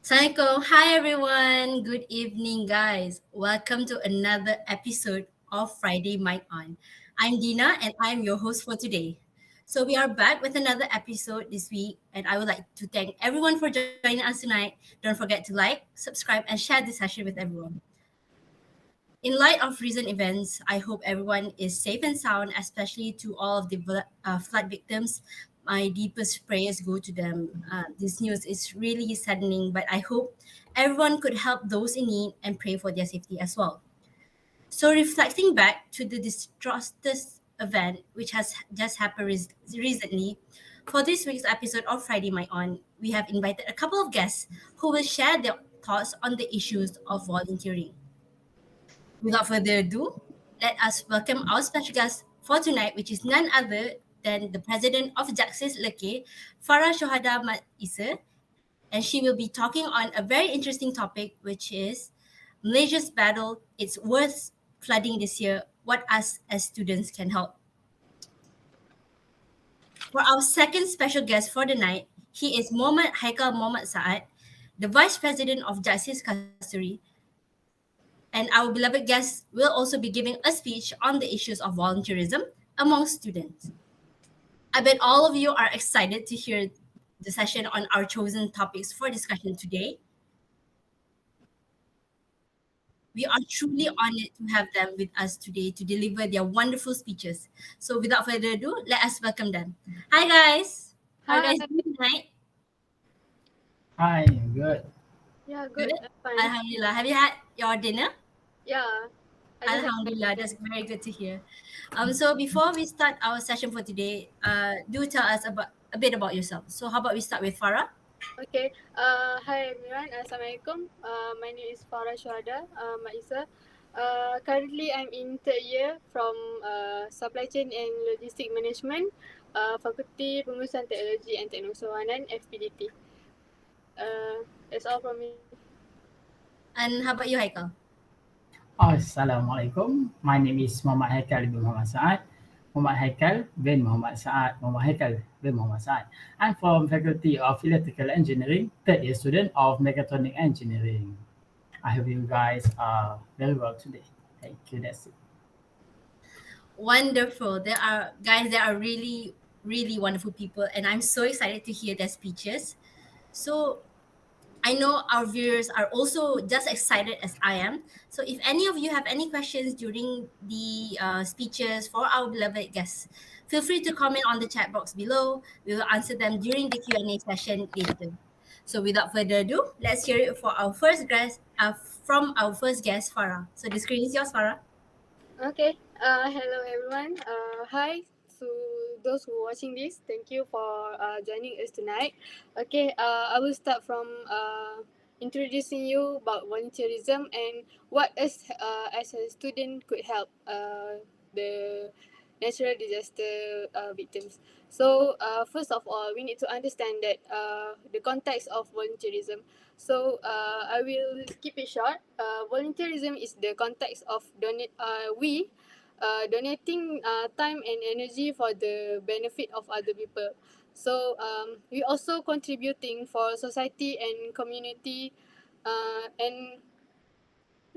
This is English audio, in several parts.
Assalamualaikum. Hi everyone. Good evening, guys. Welcome to another episode of Friday Mic On. I'm Dina and I'm your host for today. So we are back with another episode this week, and I would like to thank everyone for joining us tonight. Don't forget to like, subscribe, and share this session with everyone. In light of recent events, I hope everyone is safe and sound, especially to all of the flood victims. My deepest prayers go to them. This news is really saddening, but I hope everyone could help those in need and pray for their safety as well. So, reflecting back to the disastrous event which has just happened recently, for this week's episode of Friday My On, we have invited a couple of guests who will share their thoughts on the issues of volunteering. Without further ado, let us welcome our special guest for tonight, which is none other than the president of JAKSIS Lekir, Fara Shuhada Isa, and she will be talking on a very interesting topic, which is Malaysia's battle. It's worth flooding this year. What us as students can help. For our second special guest for the night, he is Muhammad Haikal Muhammad Saad, the vice president of JAKSIS Kasturi, and our beloved guest will also be giving a speech on the issues of volunteerism among students. I bet all of you are excited to hear the session on our chosen topics for discussion today. We are truly honored to have them with us today to deliver their wonderful speeches. So, without further ado, let us welcome them. Hi, guys. How are you Hi. guys doing tonight? Hi, good. Yeah, Good. good. I'm fine. Alhamdulillah. Have you had your dinner? Yeah, I just had my Alhamdulillah, dinner. that's very good to hear. So before we start our session for today, do tell us about a bit about yourself. So how about we start with Farah? Okay. Hi everyone. Assalamualaikum. My name is Fara Shuhada. Maisa. Currently I'm in third year from Supply Chain and Logistic Management, Fakulty Pengurusan Teknologi and Teknosawanan FPDT. That's all from me. And how about you, Haikal? Assalamualaikum. My name is Muhammad Haikal bin Muhammad Saad. Muhammad Haikal bin Muhammad Saad. Muhammad Haikal bin Muhammad Saad. I'm from Faculty of Electrical Engineering, third year student of Mechatronic Engineering. I hope you guys are very well today. Thank you. That's it. Wonderful. There are guys. There are really wonderful people, and I'm so excited to hear their speeches. So I know our viewers are also just excited as I am. So if any of you have any questions during the speeches for our beloved guests, feel free to comment on the chat box below. We will answer them during the Q&A session later. So without further ado, let's hear it for our first guest, from our first guest, Farah. So the screen is yours, Farah. Okay. Hello everyone. Hi to those who are watching this. Thank you for joining us tonight. Okay. I will start from introducing you about volunteerism and what us as a student could help the natural disaster victims. So first of all, we need to understand that the context of volunteerism. So I will keep it short. Volunteerism is the context of we donating time and energy for the benefit of other people. So we also contributing for society and community and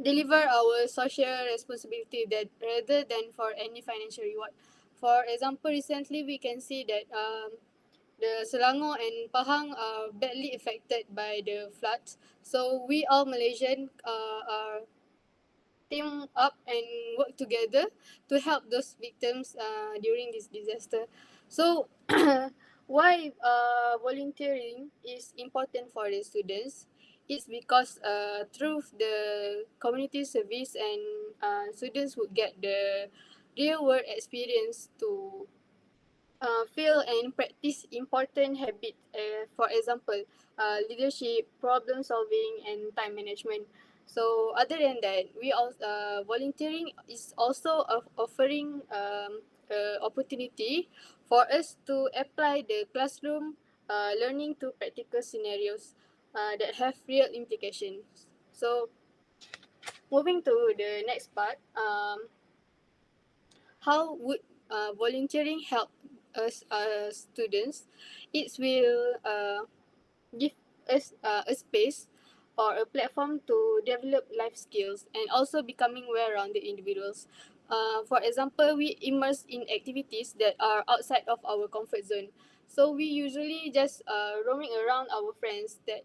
deliver our social responsibility that rather than for any financial reward. For example, recently we can see that the Selangor and Pahang are badly affected by the floods. So we all Malaysian are team up and work together to help those victims during this disaster. So why volunteering is important for the students? It's because through the community service and students would get the real world experience to feel and practice important habits, for example, leadership, problem solving, and time management. So, other than that, we also volunteering is also offering opportunity for us to apply the classroom learning to practical scenarios that have real implications. So, moving to the next part, how would volunteering help us students? It will give us a space or a platform to develop life skills and also becoming well-rounded individuals. For example, we immerse in activities that are outside of our comfort zone. So we usually just roaming around our friends that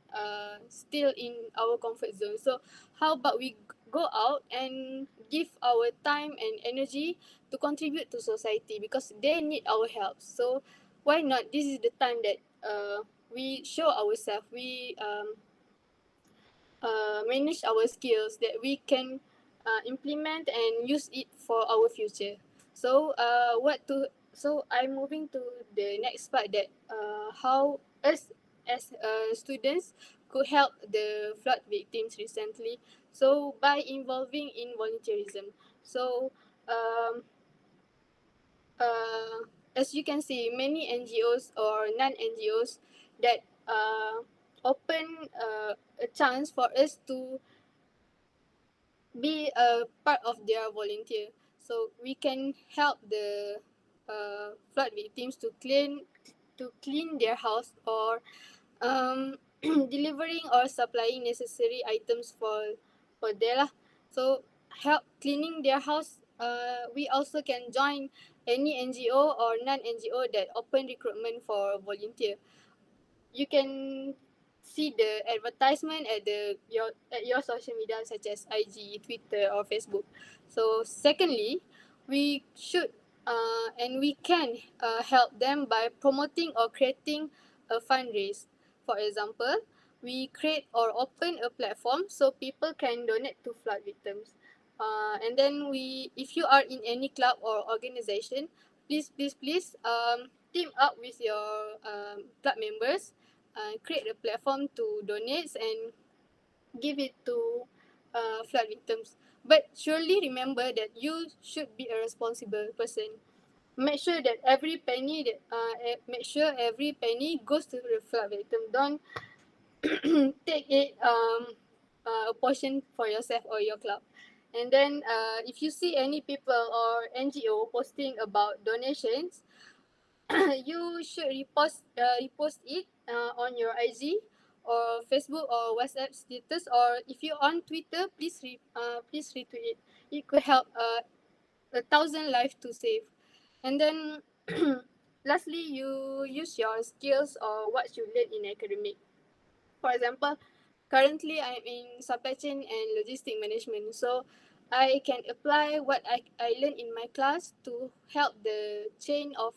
still in our comfort zone. So how about we go out and give our time and energy to contribute to society because they need our help. So why not? This is the time that we show ourselves. We manage our skills that we can implement and use it for our future. So so I'm moving to the next part that how us as students could help the flood victims recently. So by involving in volunteerism. So um, as you can see, many NGOs or non-NGOs that open a chance for us to be a part of their volunteer. So we can help the flood victims to clean their house or delivering or supplying necessary items for there lah. So help cleaning their house. We also can join any NGO or non-NGO that open recruitment for volunteer. You can see the advertisement at your social media such as IG, Twitter or Facebook. So secondly, we should and we can help them by promoting or creating a fundraise. For example, we create or open a platform so people can donate to flood victims. And then if you are in any club or organization, please team up with your club members, create a platform to donate and give it to flood victims. But surely remember that you should be a responsible person. Make sure that make sure every penny goes to the flood victim. Don't take it a portion for yourself or your club. And then if you see any people or NGO posting about donations, you should repost it on your IG or Facebook or WhatsApp status, or if you're on Twitter, please retweet it. It could help 1,000 lives to save. And then lastly, you use your skills or what you learn in academic. For example, currently I'm in supply chain and logistic management, so I can apply what I learned in my class to help the chain of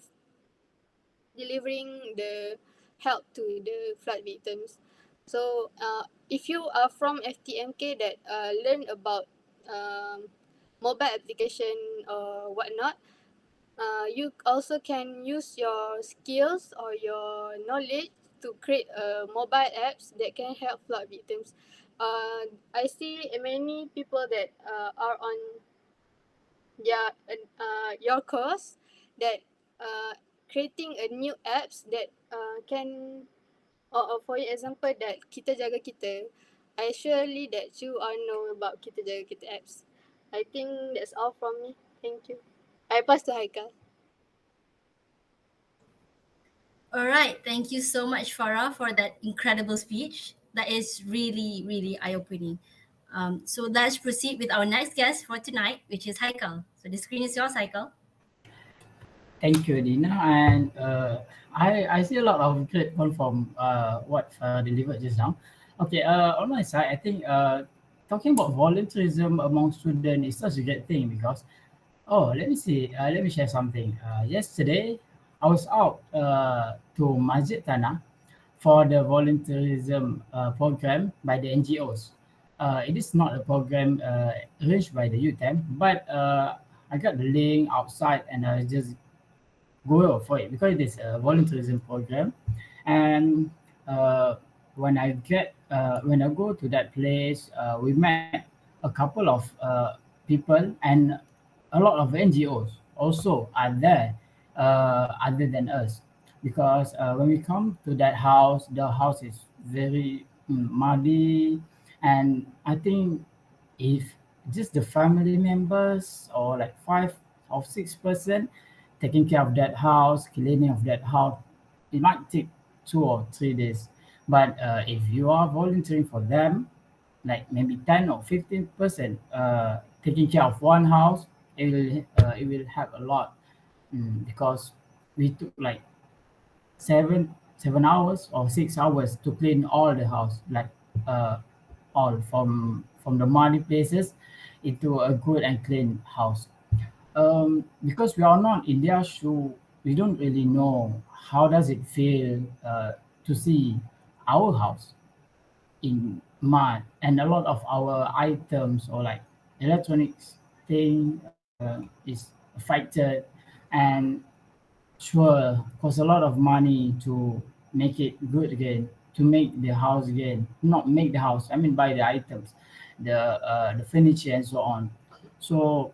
delivering the help to the flood victims. So if you are from FTMK that learn about mobile application or whatnot, you also can use your skills or your knowledge to create mobile apps that can help flood victims. I see many people that are on your course that creating a new apps that can or for example that Kita Jaga Kita. I surely that you all know about Kita Jaga Kita apps. I think that's all from me. Thank you. I pass to Haikal. All right. Thank you so much, Farah, for that incredible speech. That is really, really eye opening. So let's proceed with our next guest for tonight, which is Haikal. So the screen is yours, Haikal. Thank you, Dina. And I see a lot of great point from what delivered just now. Okay, on my side, I think talking about volunteerism among students is such a great thing because, oh, let me see, let me share something. Yesterday, I was out to Masjid Tanah for the volunteerism program by the NGOs. It is not a program arranged by the Utem, but I got the link outside and I just go for it because it is a volunteerism program. And uh, when I go to that place, we met a couple of people and a lot of NGOs also are there other than us because when we come to that house, the house is very muddy, and I think if just the family members or like 5 or 6 person taking care of that house, cleaning of that house, it might take 2 or 3 days. But if you are volunteering for them, like maybe 10 or 15% taking care of one house, it will help a lot. Because we took like 7 hours or 6 hours to clean all the house, like uh, all from the muddy places into a good and clean house. Because we are not in their shoe, we don't really know how does it feel to see our house in mud, and a lot of our items or like electronics thing is affected, and sure cost a lot of money to make it good again, to make the house again, not make the house, I mean buy the items, the furniture and so on. So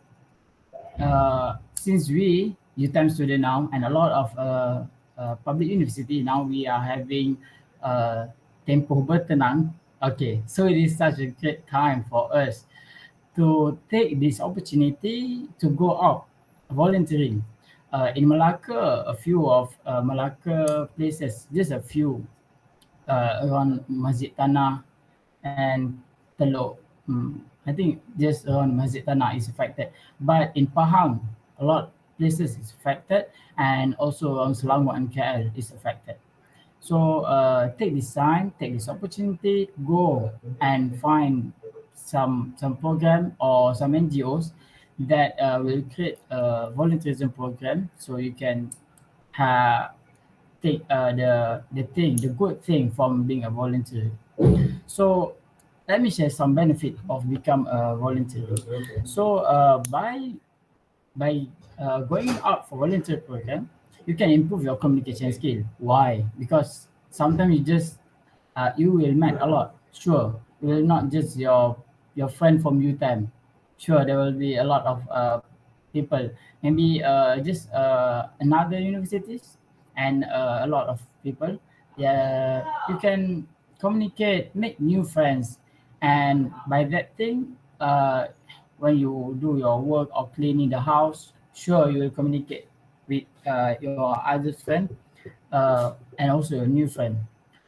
since we Utem student now, and a lot of public university now, we are having tempoh bertenang. Okay, so it is such a great time for us to take this opportunity to go out volunteering. In Malacca, a few of Malacca places, just a few around Masjid Tanah and Teluk. I think just around Masjid Tanah is affected. But in Pahang, a lot places is affected, and also around Selangor and KL is affected. So take this time, take this opportunity, go and find some program or some NGOs that will create a volunteerism program, so you can have take the good thing from being a volunteer. So let me share some benefit of become a volunteer. So by going out for volunteer program, you can improve your communication skill. Why? Because sometimes you will meet a lot. Sure, it will not just your friend from UTM. Sure, there will be a lot of people. Maybe just another universities, and a lot of people. Yeah, you can communicate, make new friends, and by that thing, when you do your work or cleaning the house, sure you will communicate with your other friend, and also a new friend.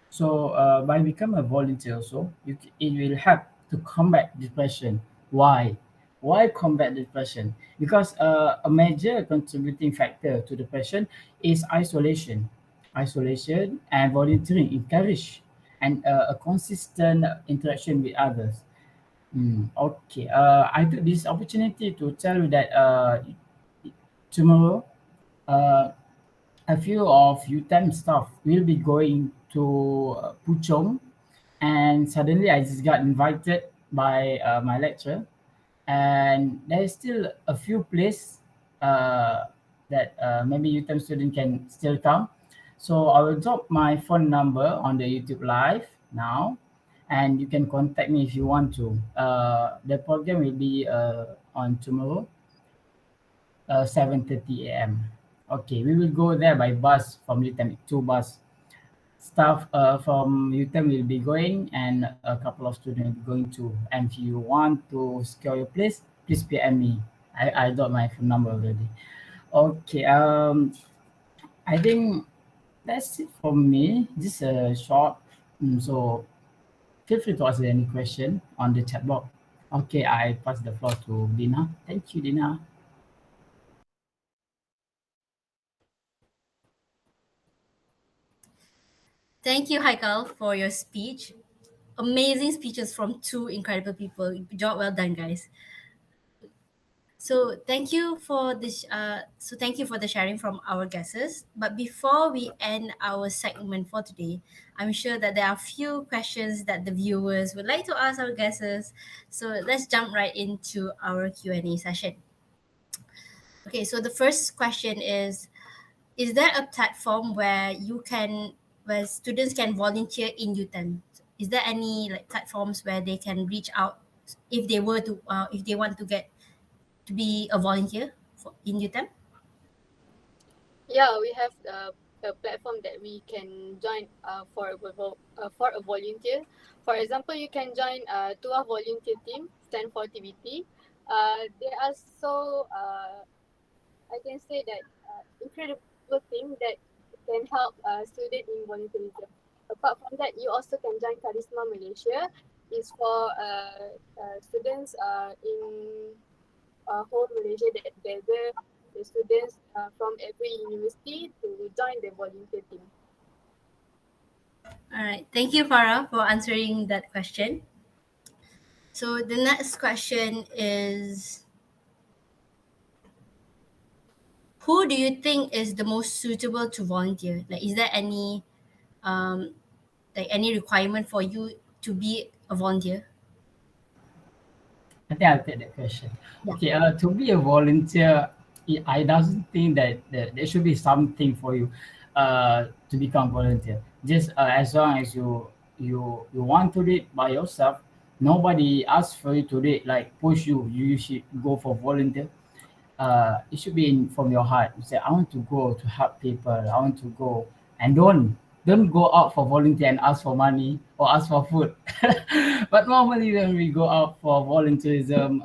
So by becoming a volunteer also, it will help to combat depression. Why? Why combat depression? Because a major contributing factor to depression is isolation. Isolation and volunteering encourage and a consistent interaction with others. Okay. I took this opportunity to tell you that tomorrow, uh, a few of UTEM staff will be going to Puchong, and suddenly I just got invited by my lecturer, and there is still a few places that maybe UTEM student can still come. So I will drop my phone number on the YouTube live now, and you can contact me if you want to. The program will be on tomorrow, 7:30 a.m. Okay, we will go there by bus from UTEM, two bus. Staff from UTEM will be going, and a couple of students will be going too. And if you want to secure your place, please PM me. I got my phone number already. Okay, I think that's it for me. Just a short. So feel free to ask any question on the chat box. Okay, I pass the floor to Dina. Thank you, Dina. Thank you, Haikal, for your speech. Amazing speeches from two incredible people. Job well done, guys. So thank you for this. Thank you for the sharing from our guests. But before we end our segment for today, I'm sure that there are a few questions that the viewers would like to ask our guests. So let's jump right into our Q&A session. Okay, so the first question is there a platform where students can volunteer in UTEM? Is there any like platforms where they can reach out if they were to if they want to get to be a volunteer in UTEM? Yeah, we have a platform that we can join for a volunteer. For example, you can join to a volunteer team, stand for TBT. They are so I can say that incredible thing that can help student in volunteerism. Apart from that, you also can join Charisma Malaysia. is for students in whole Malaysia that gather the students from every university to join the volunteer team. All right. Thank you, Farah, for answering that question. So the next question is, who do you think is the most suitable to volunteer? Like, is there um, any requirement for you to be a volunteer? I think I'll take that question. Yeah. Okay, to be a volunteer, I doesn't think that there should be something for you to become volunteer. Just as long as you want to do it by yourself, nobody asks for you to do it, like push you. You should go for volunteer. It should be from your heart. You say, I want to go to help people. I want to go, and don't go out for volunteer and ask for money or ask for food. But normally when we go out for volunteerism,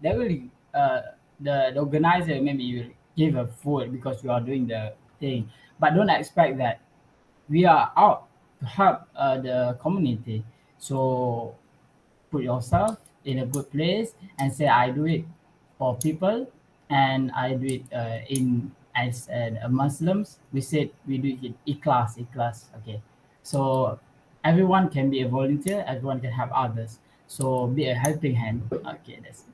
they will uh, the organizer maybe will give a food because we are doing the thing, but don't expect that we are out to help the community. So put yourself in a good place and say I do it for people, and I do it in as a Muslims we said we do it in ikhlas. Okay, so everyone can be a volunteer, everyone can help others, so be a helping hand. Okay, that's it.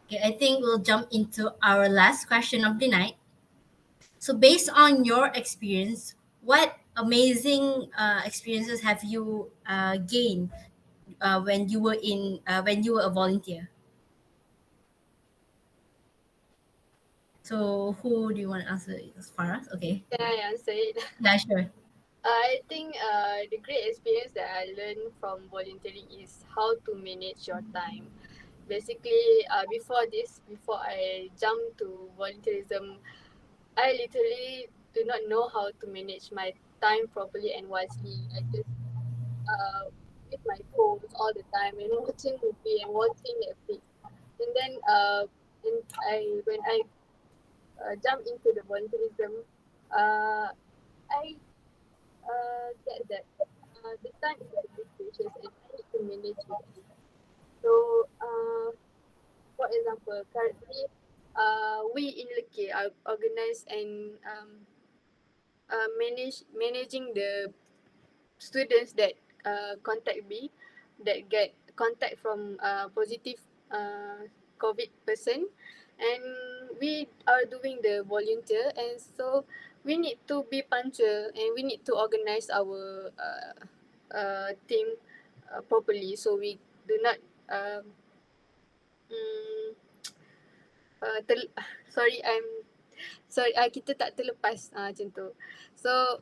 Okay, I think we'll jump into our last question of the night. So, based on your experience, what amazing experiences have you gained when you were a volunteer? So, who do you want to answer as far as? Okay, Can I answer it? yeah, sure. I think the great experience that I learned from volunteering is how to manage your time. Basically, before I jumped to volunteerism, I literally do not know how to manage my time properly and wisely. I just with my phones all the time and watching movie and watching Netflix. And then when I jump into the volunteerism, uh, I get that the time is very precious and I need to manage it. So, for example, currently, we in Lekir are organize and managing the students that contact me, that get contact from positive COVID person, and we are doing the volunteer, and so we need to be punctual and we need to organize our team properly, so we do not um, mm, ter, sorry kita tak terlepas macam tu. So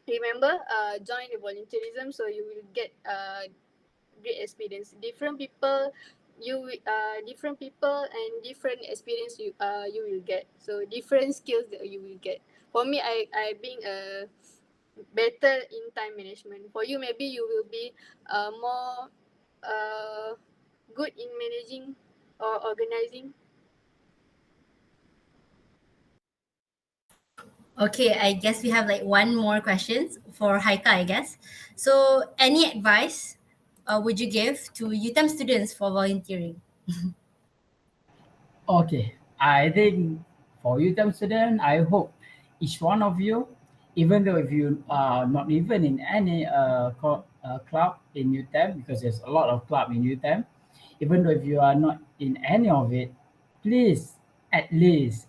remember, join the volunteerism so you will get great experience. Different people and different experience you will get. So different skills that you will get. For me, I being a better in time management. For you, maybe you will be more uh, good in managing or organizing. Okay, I guess we have like one more questions for Haika, I guess. So, any advice would you give to UTEM students for volunteering? Okay, I think for UTM student, I hope each one of you, even though if you are not even in any club in UTM, because there's a lot of club in UTM, even though if you are not in any of it, please at least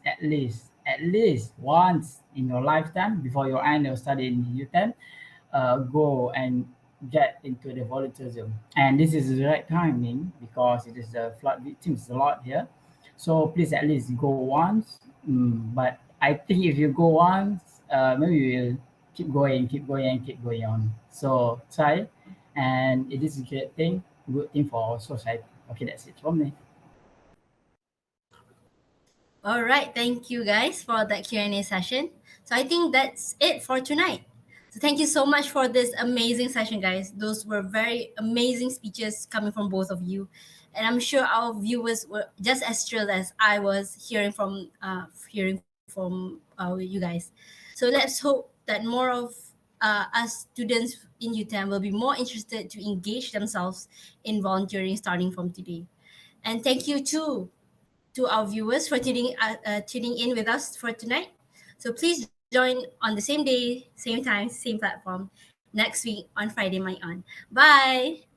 once in your lifetime before you end your study in UTM, go and get into the volunteerism. And this is the right timing because it is the flood victims a lot here. So please at least go once. But I think if you go once, maybe you will keep going on. So try, and it is a good thing for our society. Okay, that's it from me. All right, thank you guys for that Q&A session. So I think that's it for tonight. So thank you so much for this amazing session, guys. Those were very amazing speeches coming from both of you, and I'm sure our viewers were just as thrilled as I was hearing from you guys. So let's hope that more of us students in UTEM will be more interested to engage themselves in volunteering starting from today. And thank you too to our viewers for tuning in with us for tonight. So please join on the same day, same time, same platform next week on Friday Mic On. Bye.